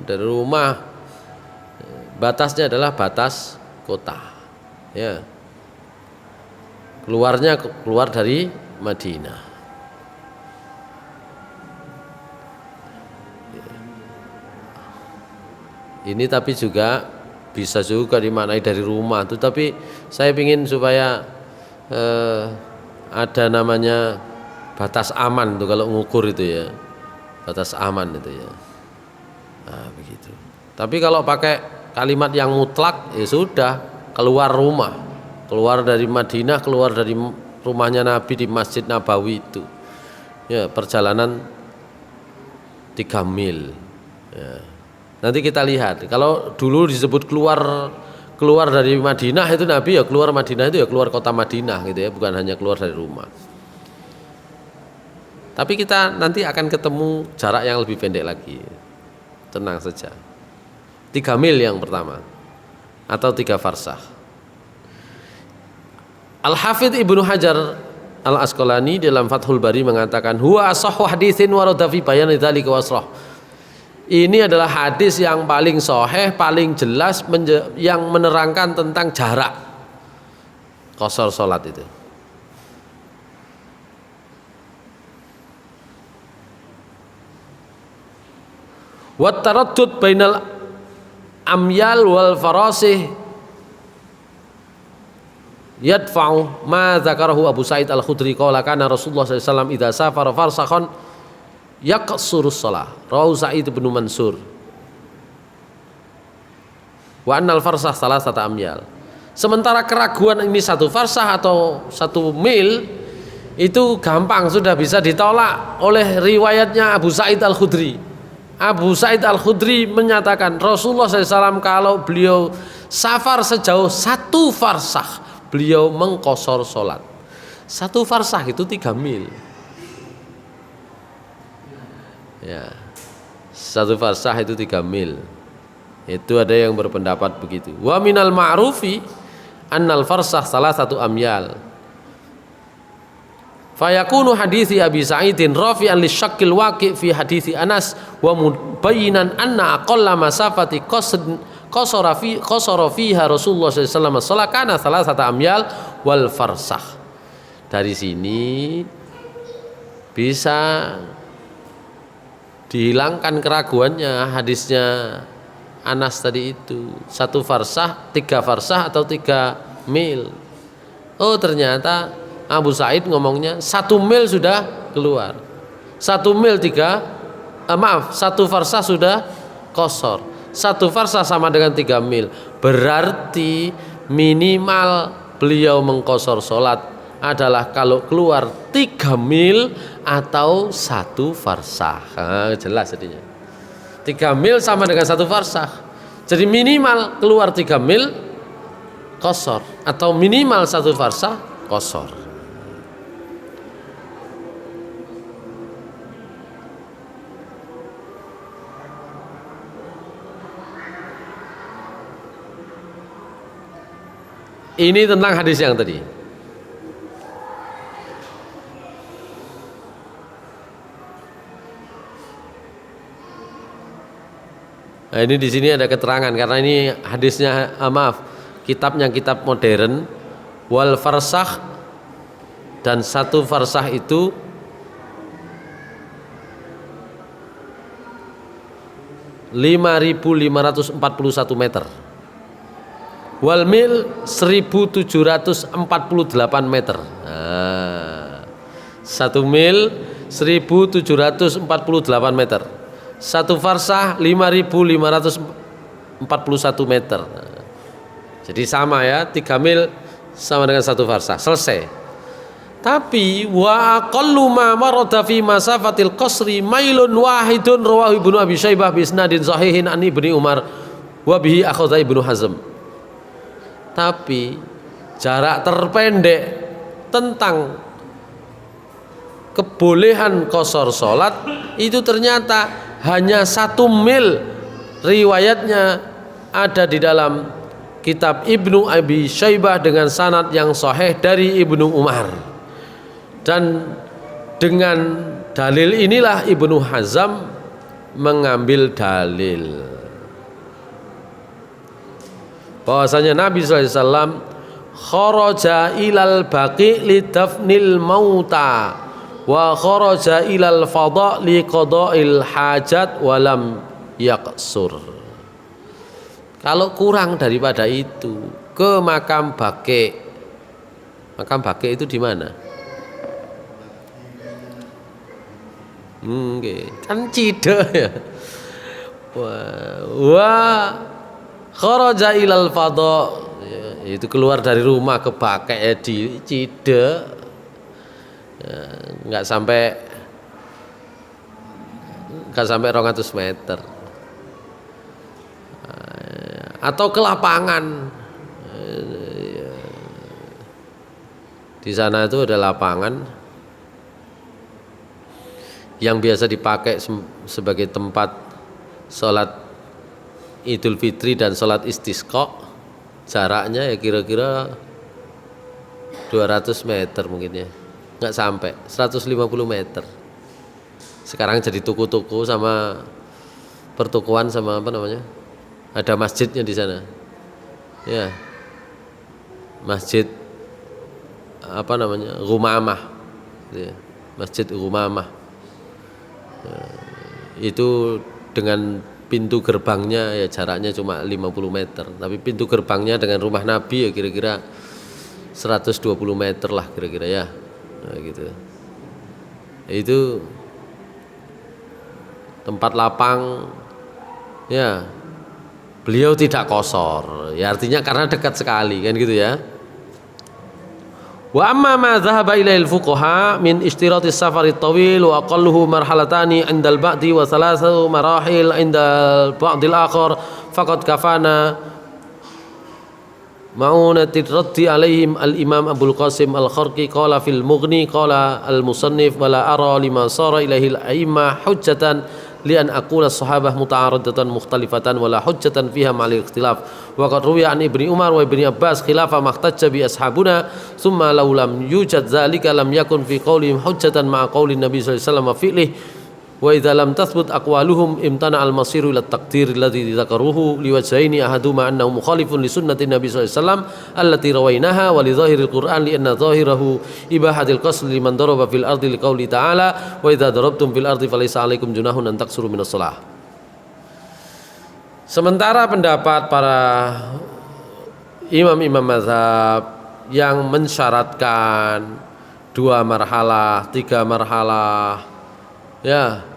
Dari rumah batasnya adalah batas kota. Ya. Keluar dari Madinah. Ini tapi juga bisa juga dimaknai dari rumah tuh, tapi saya ingin supaya ada namanya batas aman tuh kalau ngukur itu ya, batas aman itu ya. Nah, begitu. Tapi kalau pakai kalimat yang mutlak ya sudah, keluar rumah, keluar dari Madinah, keluar dari rumahnya Nabi di Masjid Nabawi itu ya, perjalanan 3 mil ya. Nanti kita lihat, kalau dulu disebut keluar keluar dari Madinah itu Nabi ya keluar Madinah itu ya keluar kota Madinah gitu ya, bukan hanya keluar dari rumah. Tapi kita nanti akan ketemu jarak yang lebih pendek lagi. Tenang saja. 3 mil yang pertama atau 3 farsah. Al-Hafidz Ibnu Hajar Al-Asqalani dalam Fathul Bari mengatakan huwa asahhu haditsin warada fi bayan dzalika wasrah. Ini adalah hadis yang paling sahih, paling jelas yang menerangkan tentang jarak qasar salat itu. Wa taraddud bainal amyal wal farasih yadfa'u ma dzakarahu Abu Sa'id Al-Khudri qala kana Rasulullah sallallahu alaihi wasallam idza safara farsakhan yaqsurus shalah rawahu Sa'id bin Mansur wa annal farsah salasata amyal. Sementara keraguan ini 1 farsah atau 1 mil itu gampang sudah bisa ditolak oleh riwayatnya Abu Sa'id Al-Khudri. Abu Sa'id Al-Khudri menyatakan Rasulullah SAW kalau beliau safar sejauh 1 farsah beliau mengqasar sholat. 1 farsah itu 3 mil ya, 1 farsah itu 3 mil. Itu ada yang berpendapat begitu. Wa minal ma'rufi annal farsah salah 1 amyal. Fayakunu hadithi Abi Sa'idin rafi'an li syakkil waqi' fi hadithi Anas wa mubayyinan anna aqalla masafati qasara fiha Rasulullah sallallahu alaihi wasallam salakana salasata amyal wal farsah. Dari sini bisa dihilangkan keraguannya hadisnya Anas tadi itu 1 farsah, 3 farsah atau 3 mil. Oh ternyata Abu Sa'id ngomongnya 1 mil sudah keluar, 1 mil 1 farsah sudah qasar. 1 farsah sama dengan 3 mil. Berarti minimal beliau mengqasar sholat adalah kalau keluar 3 mil atau 1 farsah. Jelas jadinya 3 mil sama dengan 1 farsah. Jadi minimal keluar 3 mil qasar atau minimal 1 farsah qasar. Ini tentang hadis yang tadi. Nah, ini di sini ada keterangan karena ini hadisnya kitabnya kitab modern wal farsakh dan 1 farsah itu 5.541 meter. Wal mil 1748 meter. 1 mil 1748 meter. 1 farsah 5.541 meter. Jadi sama ya, 3 mil sama dengan 1 farsah. Selesai. Tapi wa aqallu ma marada fi masafatil qasri mailun wahidun rawahu Ibnu Abi Syaibah bi isnadin sahihin an Ibnu Umar wa bihi akhadha Ibnu Hazm. Tapi jarak terpendek tentang kebolehan qasar sholat itu ternyata hanya 1 mil. Riwayatnya ada di dalam kitab Ibnu Abi Syaibah dengan sanad yang sahih dari Ibnu Umar. Dan dengan dalil inilah Ibnu Hazm mengambil dalil bahwasanya Nabi SAW kharaja ilal baqi lidafnil mauta wa kharaja ilal fada li qada'il hajat walam yaqsur. Kalau kurang daripada itu ke makam baqi. Makam baqi itu di mana? Kan Cideng ya. Wah kharaja ilal fadha ya, itu keluar dari rumah ke Baqi di Cideng ya, nggak sampai 200 meter atau ke lapangan Di sana itu ada lapangan yang biasa dipakai sebagai tempat sholat Idul Fitri dan sholat istisqa. Jaraknya ya kira-kira 200 meter mungkin ya, nggak sampai 150 meter. Sekarang jadi tuku-tuku sama pertukuan sama apa namanya, ada masjidnya di sana ya, masjid apa namanya, Rumamah ya, masjid Rumamah ya, itu dengan pintu gerbangnya ya jaraknya cuma 50 meter, tapi pintu gerbangnya dengan rumah Nabi ya kira-kira 120 meter lah kira-kira ya, nah, gitu. Itu tempat lapang ya, beliau tidak kosor ya, artinya karena dekat sekali kan gitu ya. Wa amma ma dhahaba ilail fuqaha min ishtiratis safarit tawil wa aqalluhu marhalatani indal ba'di wa thalathu marahil indal ba'dil akhar faqad kafana ma'unatir raddi alaihim al-imam Abul Qasim al-Kharqi qala fil Mughni qala al-musannif wala ara lima sara ilaihil a'immah hujjatan li an aqula sahabah muta'aradatan mukhtalifatan wala hujjatan fiha ma'al ikhtilaf wa qad ruwiya an Ibni Umar wa Ibni Abbas khilafa mahtajja bi ashabuna thumma law lam yujad dzalika lam yakun fi qaulihim hujjatan ma'a qaulin nabi sallallahu alaihi wasallam wa fi'lihi wa idza lam tathbut aqwaluhum imtana al-masiru ila at-taqdir alladhi dzakaruhu liwajhaini ahaduma annahu mukhalifun li sunnati nabi sallallahu alaihi wasallam allati rawainaha wa li dhahiril qur'an li anna dhahirahu ibahatil qasl liman daraba fil ardi liqauli ta'ala wa idza darabtum fil ardi falaysa 'alaikum junahun an taqsuru minas shalah. Sementara pendapat para imam-imam mazhab yang mensyaratkan 2 marhalah, 3 marhalah ya,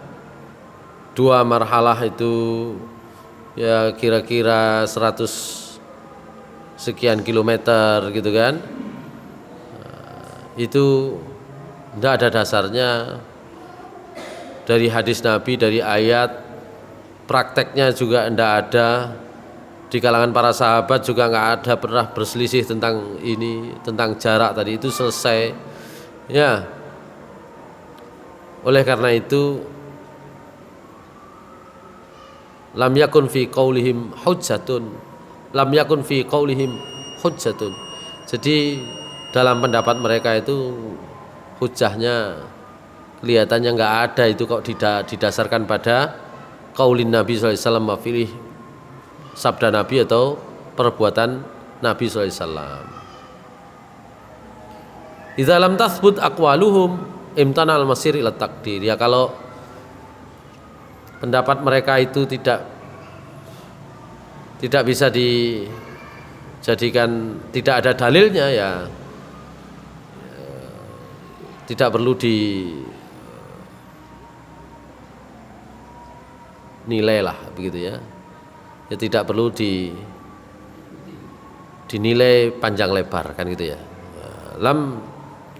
2 marhalah itu ya kira-kira 100 sekian kilometer gitu kan, itu tidak ada dasarnya dari hadis Nabi, dari ayat, prakteknya juga tidak ada, di kalangan para sahabat juga nggak ada pernah berselisih tentang ini, tentang jarak tadi itu selesai ya. Oleh karena itu lam yakun fi qaulihim hujjatun, lam yakun fi qaulihim hujjatun. Jadi dalam pendapat mereka itu hujjahnya kelihatannya nggak ada, itu kok didasarkan pada qaulin Nabi sallallahu alaihi wasallam wa fi'lihi, sabda Nabi atau perbuatan Nabi sallallahu alaihi wasallam. Idza lam tathbut aqwaluhum imtana al-masir ila takdir, ya kalau pendapat mereka itu tidak bisa dijadikan, tidak ada dalilnya ya tidak perlu dinilai lah begitu ya, ya tidak perlu dinilai panjang lebar kan gitu ya. Lam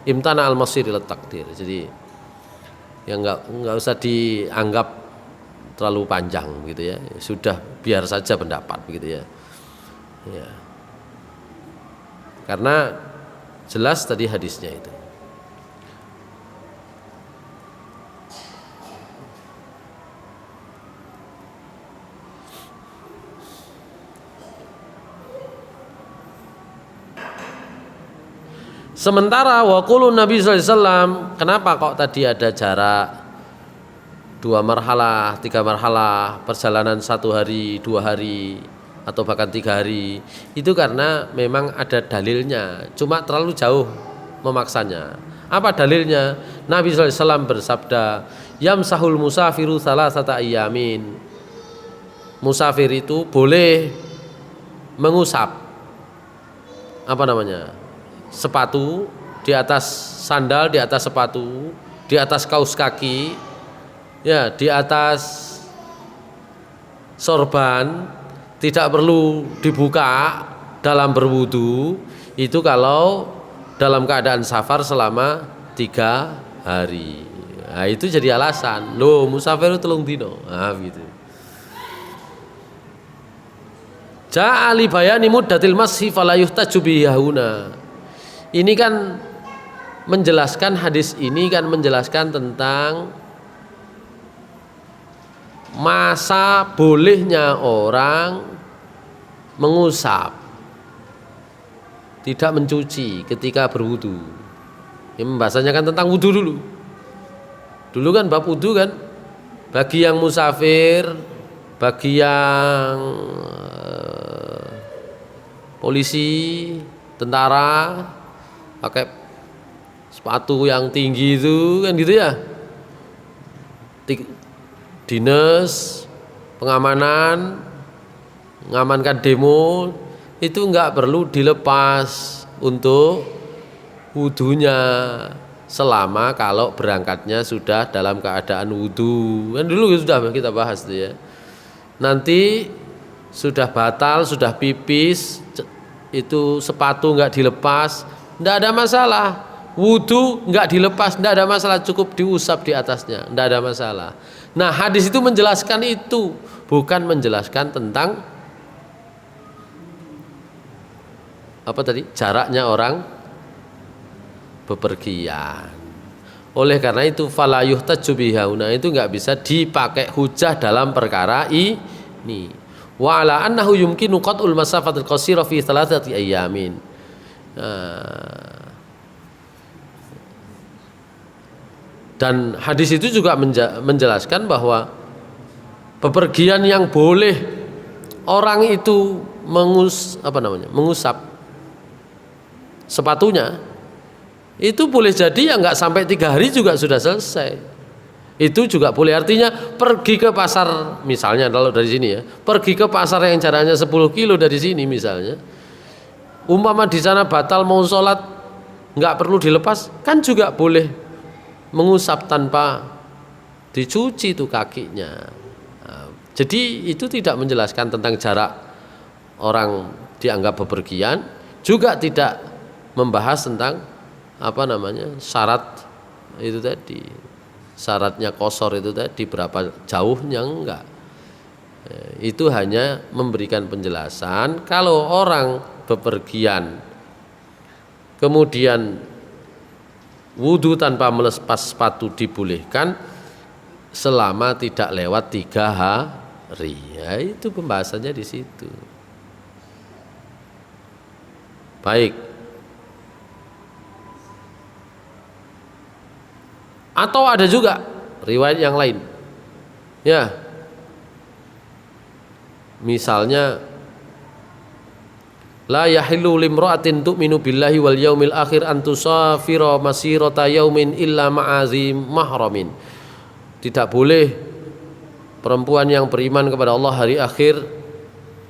imtana al-masir ila takdir, jadi ya enggak usah dianggap terlalu panjang gitu ya, sudah biar saja pendapat begitu ya. Ya. Karena jelas tadi hadisnya itu. Sementara waqulun Nabi sallallahu alaihi wasallam, kenapa kok tadi ada jarak 2 marhalah, 3 marhalah, perjalanan 1 hari, 2 hari, atau bahkan 3 hari? Itu karena memang ada dalilnya, cuma terlalu jauh memaksanya. Apa dalilnya? Nabi sallallahu alaihi wasallam bersabda, yamsahul musafiru salasata ayyamin. Musafir itu boleh mengusap apa namanya? Sepatu, di atas sandal, di atas sepatu, di atas kaus kaki, ya, di atas sorban, tidak perlu dibuka dalam berwudu, itu kalau dalam keadaan safar selama 3 hari. Nah, itu jadi alasan, loh musafir telung dino, nah, gitu. Ja'ali bayani muddatil mashi fala yuhtaju bihahuna. Ini kan menjelaskan, hadis ini kan menjelaskan tentang masa bolehnya orang mengusap, tidak mencuci ketika berwudu. Ini pembahasannya kan tentang wudu dulu. Dulu kan bab wudu kan, bagi yang musafir, bagi yang polisi, tentara, pakai sepatu yang tinggi itu kan gitu ya. Dinas pengamanan mengamankan demo itu enggak perlu dilepas untuk wudunya selama kalau berangkatnya sudah dalam keadaan wudu. Kan dulu sudah kita bahas tuh ya. Nanti sudah batal, sudah pipis, itu sepatu enggak dilepas, enggak ada masalah. Wudu enggak dilepas, enggak ada masalah, cukup diusap di atasnya, enggak ada masalah. Nah, hadis itu menjelaskan itu, bukan menjelaskan tentang apa tadi? Jaraknya orang bepergian. Oleh karena itu fala yuhtaju bihauna itu enggak bisa dipakai hujah dalam perkara ini. Wa ala annahu yumkinu qat'ul masafatil qasira fi thalathati ayyamin. Dan hadis itu juga menjelaskan bahwa bepergian yang boleh orang itu mengusap sepatunya itu boleh jadi ya nggak sampai 3 hari juga sudah selesai. Itu juga boleh, artinya pergi ke pasar misalnya, kalau dari sini ya, pergi ke pasar yang jaraknya 10 kilo dari sini misalnya, umpama di sana batal mau sholat nggak perlu dilepas, kan juga boleh mengusap tanpa dicuci itu kakinya. Nah, jadi itu tidak menjelaskan tentang jarak orang dianggap bepergian, juga tidak membahas tentang syarat itu tadi, syaratnya qasar itu tadi berapa jauhnya, enggak. Itu hanya memberikan penjelasan kalau orang bepergian kemudian wudu tanpa melepas sepatu dibolehkan selama tidak lewat 3 hari. Ya, itu pembahasannya di situ. Baik. Atau ada juga riwayat yang lain. Ya. Misalnya la yahillu limra'atin tu'minu billahi wal yaumil akhir an tusafira masirata yaumin illa ma'azim mahramin. Tidak boleh perempuan yang beriman kepada Allah hari akhir,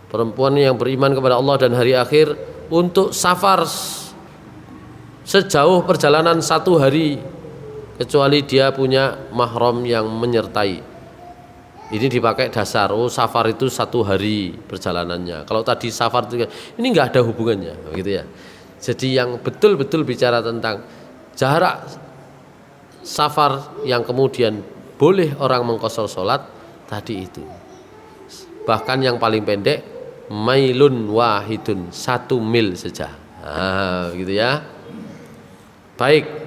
perempuan yang beriman kepada Allah dan hari akhir untuk safar sejauh perjalanan 1 hari kecuali dia punya mahram yang menyertai. Ini dipakai dasar, safar itu 1 hari perjalanannya. Kalau tadi safar itu ini nggak ada hubungannya, gitu ya. Jadi yang betul-betul bicara tentang jarak safar yang kemudian boleh orang mengqashar sholat tadi itu. Bahkan yang paling pendek mailun wahidun, 1 mil saja. Nah, gitu ya. Baik.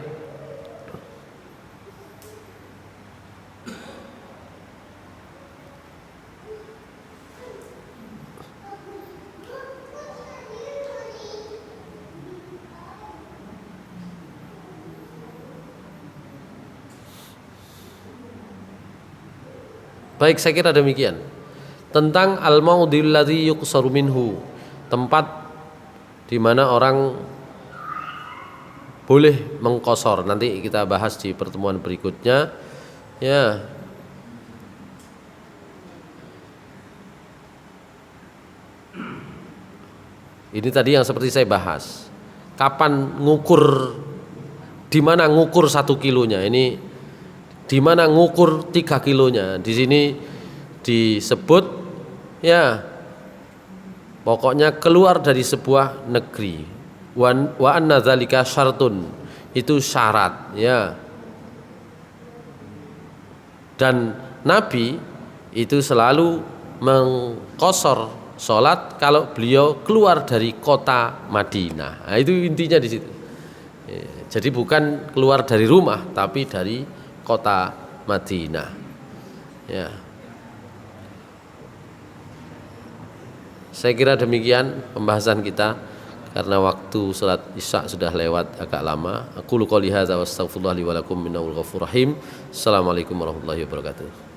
Baik, saya kira demikian tentang al-maudhil ladzi yuqsaru minhu, tempat di mana orang boleh mengqashar. Nanti kita bahas di pertemuan berikutnya. Ya. Ini tadi yang seperti saya bahas. Kapan ngukur, di mana ngukur 1 kilonya? Ini di mana ngukur 3 kilonya? Di sini disebut ya, pokoknya keluar dari sebuah negeri. Wa anna dzalika syartun, itu syarat ya. Dan Nabi itu selalu mengqashar sholat kalau beliau keluar dari kota Madinah. Nah, itu intinya di situ. Jadi bukan keluar dari rumah, tapi dari kota Madinah. Ya. Saya kira demikian pembahasan kita karena waktu salat Isya sudah lewat agak lama. Aku qouli hadza wa astaghfirullah li wa lakum innahu ghafurur rahim. Assalamualaikum warahmatullahi wabarakatuh.